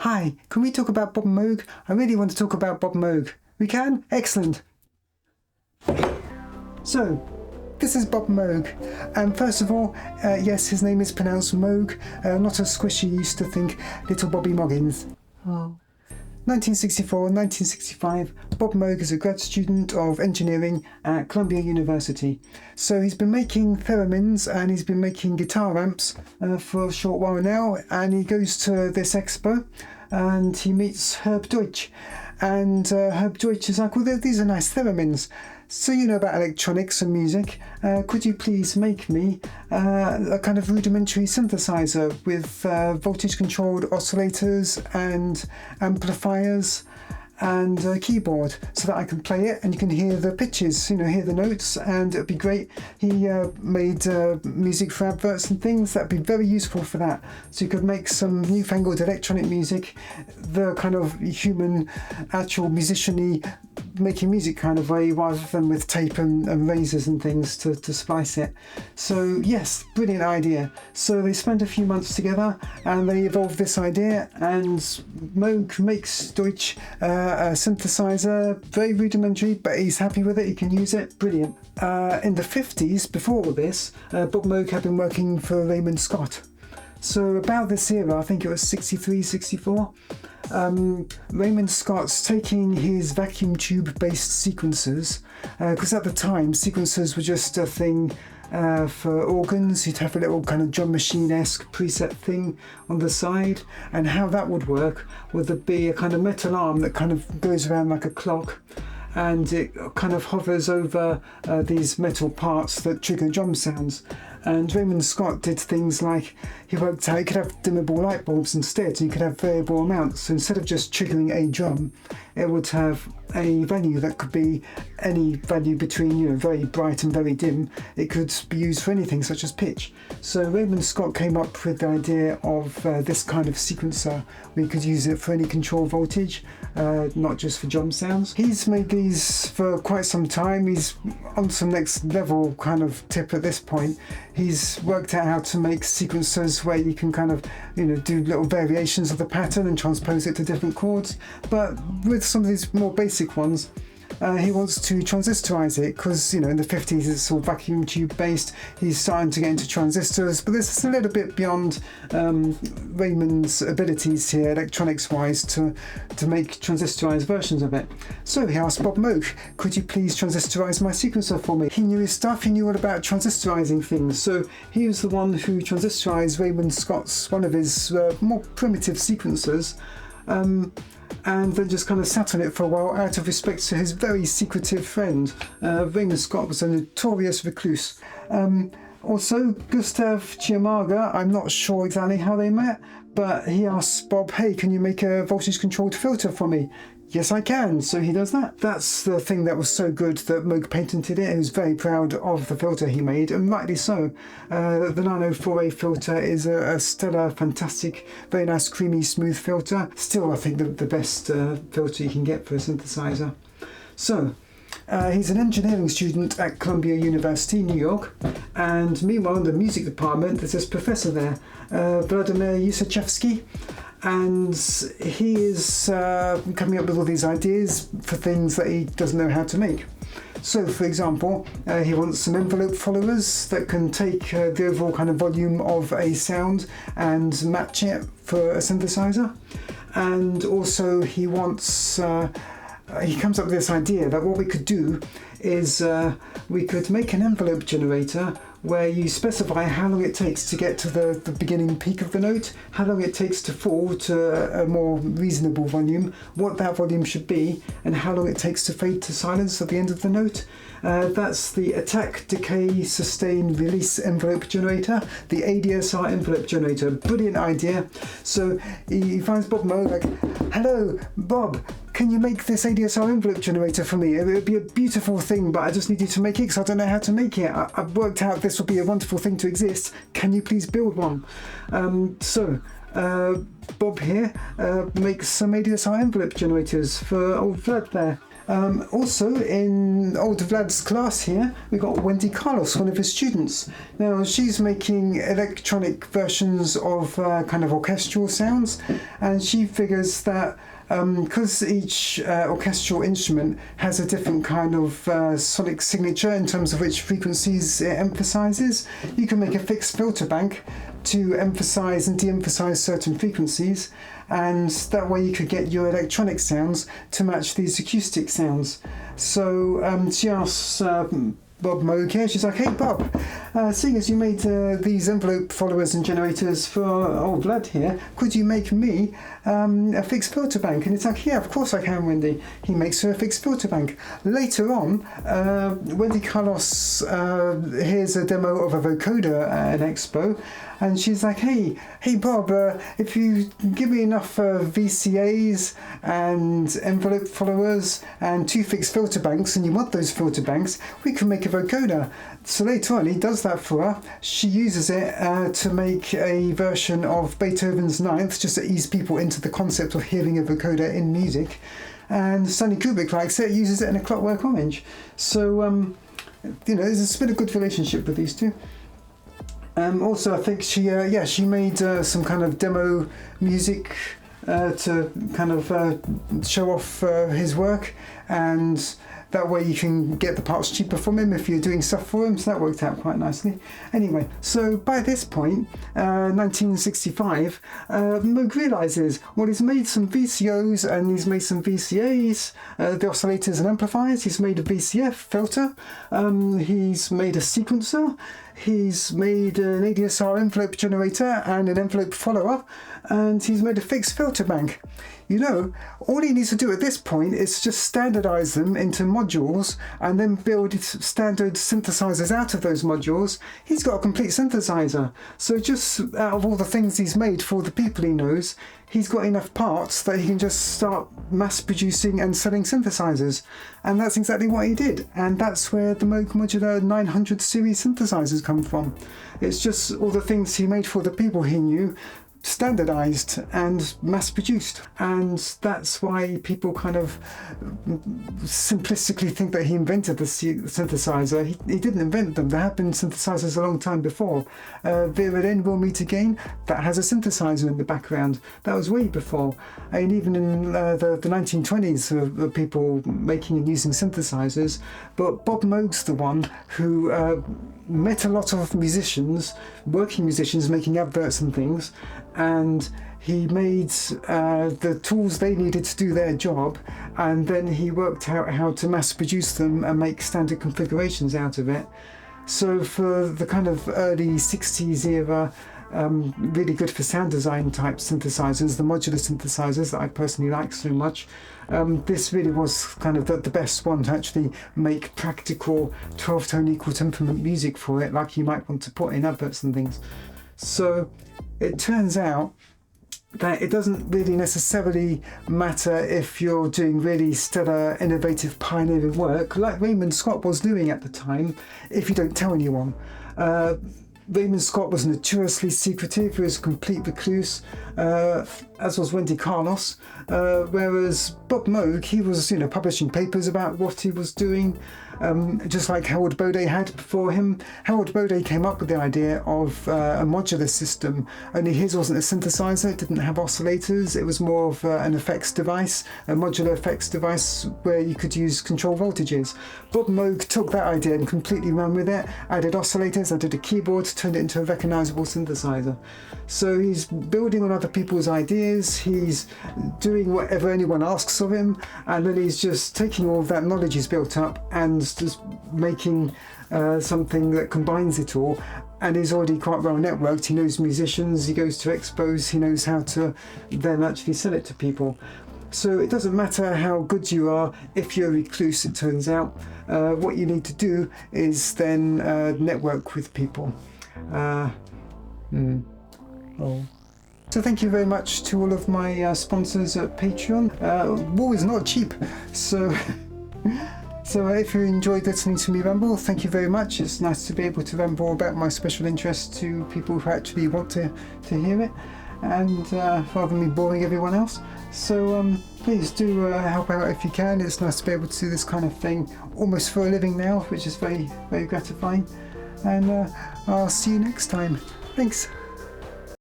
Hi, can we talk about Bob Moog? I really want to talk about Bob Moog. We can? Excellent. So, this is Bob Moog. And first of all, yes, his name is pronounced Moog, not as squishy used to think, little Bobby Moggins. Oh. 1964, 1965, Bob Moog is a grad student of engineering at Columbia University. So he's been making theremins and he's been making guitar amps for a short while now, and he goes to this expo and he meets Herb Deutsch. And Herb Deutsch is like, well, these are nice theremins. So you know about electronics and music. Could you please make me a kind of rudimentary synthesizer with voltage-controlled oscillators and amplifiers and a keyboard so that I can play it and you can hear the pitches, hear the notes, and it'd be great. He made music for adverts and things. That'd be very useful for that. So you could make some newfangled electronic music, the kind of human, actual musician-y making music kind of way, rather than with tape and razors and things to splice it. So yes, brilliant idea. So they spent a few months together and they evolved this idea, and Moog makes Deutsch a synthesizer, very rudimentary, but he's happy with it, he can use it, brilliant. In the 50s, before all this, Bob Moog had been working for Raymond Scott. So about this era, I think it was 63, 64, Raymond Scott's taking his vacuum tube based sequencers, because at the time sequencers were just a thing for organs. You'd have a little kind of drum machine-esque preset thing on the side, and how that would work would there be a kind of metal arm that kind of goes around like a clock, and it kind of hovers over these metal parts that trigger drum sounds. And Raymond Scott did things like, he worked out you could have dimmable light bulbs instead, so you could have variable amounts. So instead of just triggering a drum, it would have a value that could be any value between very bright and very dim. It could be used for anything such as pitch. So Raymond Scott came up with the idea of this kind of sequencer where you could use it for any control voltage, not just for drum sounds. He's made these for quite some time. He's on some next level kind of tip at this point. He's worked out how to make sequencers where you can kind of do little variations of the pattern and transpose it to different chords. But with some of these more basic ones, he wants to transistorize it, because in the 50s it's all vacuum tube based. He's starting to get into transistors, but this is a little bit beyond Raymond's abilities here, electronics wise, to make transistorized versions of it. So he asked Bob Moog, could you please transistorize my sequencer for me? He knew his stuff, he knew all about transistorizing things, so he was the one who transistorized Raymond Scott's, one of his more primitive sequencers, and then just kind of sat on it for a while out of respect to his very secretive friend. Raymond Scott was a notorious recluse. Also, Gustav Chiamaga, I'm not sure exactly how they met, but he asked Bob, hey, can you make a voltage-controlled filter for me? Yes, I can. So he does that. That's the thing that was so good that Moog patented it. He was very proud of the filter he made, and rightly so. The Nano 4A filter is a stellar, fantastic, very nice, creamy, smooth filter. Still, I think the best filter you can get for a synthesizer. So, he's an engineering student at Columbia University, New York, and meanwhile in the music department there's this professor there, Vladimir Yusachevsky, and he is coming up with all these ideas for things that he doesn't know how to make. So, for example, he wants some envelope followers that can take the overall kind of volume of a sound and match it for a synthesizer. And also he wants, he comes up with this idea that what we could do is we could make an envelope generator where you specify how long it takes to get to the beginning peak of the note, how long it takes to fall to a more reasonable volume, what that volume should be, and how long it takes to fade to silence at the end of the note. That's the attack, decay, sustain, release envelope generator, the ADSR envelope generator. Brilliant idea. So he finds Bob Moog like, hello, Bob, can you make this ADSR envelope generator for me? It would be a beautiful thing, but I just need you to make it because I don't know how to make it. I've worked out this would be a wonderful thing to exist. Can you please build one? Bob here makes some ADSR envelope generators for old Vlad there. Also in old Vlad's class here, we got Wendy Carlos, one of his students. Now she's making electronic versions of kind of orchestral sounds, and she figures that because each orchestral instrument has a different kind of sonic signature in terms of which frequencies it emphasizes, you can make a fixed filter bank to emphasize and de-emphasize certain frequencies, and that way you could get your electronic sounds to match these acoustic sounds. So she asks Bob Moog here, she's like, hey Bob, seeing as you made these envelope followers and generators for old Vlad here, could you make me a fixed filter bank? And it's like, yeah, of course I can, Wendy. He makes her a fixed filter bank. Later on, Wendy Carlos hears a demo of a vocoder at an expo, and she's like, hey Bob, if you give me enough VCAs and envelope followers and 2 fixed filter banks, and you want those filter banks, we can make a vocoder. So later on he does that for her. She uses it to make a version of Beethoven's Ninth, just to ease people into the concept of hearing a vocoder in music. And Stanley Kubrick likes it, uses it in A Clockwork Orange. So there's been a good relationship with these two. Also, I think she made some kind of demo music to kind of show off his work, and that way you can get the parts cheaper from him if you're doing stuff for him, so that worked out quite nicely. Anyway, so by this point, 1965, Moog realises, well, he's made some VCOs and he's made some VCAs, the oscillators and amplifiers, he's made a VCF filter, he's made a sequencer, he's made an ADSR envelope generator and an envelope follower, and he's made a fixed filter bank. All he needs to do at this point is just standardize them into modules and then build standard synthesizers out of those modules. He's got a complete synthesizer. So just out of all the things he's made for the people he knows, he's got enough parts that he can just start mass producing and selling synthesizers. And that's exactly what he did. And that's where the Moog Modular 900 series synthesizers come from. It's just all the things he made for the people he knew, standardized and mass produced, and that's why people kind of simplistically think that he invented the synthesizer. He didn't invent them. There have been synthesizers a long time before. Vera Lynn, We'll Meet Again, that has a synthesizer in the background. That was way before. And even in the 1920s, of people making and using synthesizers. But Bob Moog's the one who met a lot of musicians, working musicians, making adverts and things, and he made the tools they needed to do their job, and then he worked out how to mass produce them and make standard configurations out of it. So for the kind of early 60s era, really good for sound design type synthesizers, the modular synthesizers that I personally like so much, this really was kind of the best one to actually make practical 12-tone equal temperament music for it, like you might want to put in adverts and things. So it turns out that it doesn't really necessarily matter if you're doing really stellar, innovative, pioneering work, like Raymond Scott was doing at the time, if you don't tell anyone. Raymond Scott was notoriously secretive, he was a complete recluse, as was Wendy Carlos, whereas Bob Moog, he was publishing papers about what he was doing, just like Howard Bode had before him. Howard Bode came up with the idea of a modular system, only his wasn't a synthesizer, it didn't have oscillators, it was more of an effects device, a modular effects device where you could use control voltages. Bob Moog took that idea and completely ran with it, added oscillators, added a keyboard, turned it into a recognizable synthesizer. So he's building on other people's ideas, he's doing whatever anyone asks of him, and then he's just taking all of that knowledge he's built up and just making something that combines it all. And he's already quite well networked, he knows musicians, he goes to expos, he knows how to then actually sell it to people. So it doesn't matter how good you are, if you're a recluse, it turns out. What you need to do is then network with people. So thank you very much to all of my sponsors at Patreon. War is not cheap, so if you enjoyed listening to me ramble, thank you very much. It's nice to be able to ramble about my special interest to people who actually want to hear it, and rather than me boring everyone else. So please do help out if you can. It's nice to be able to do this kind of thing almost for a living now, which is very, very gratifying. And I'll see you next time. Thanks.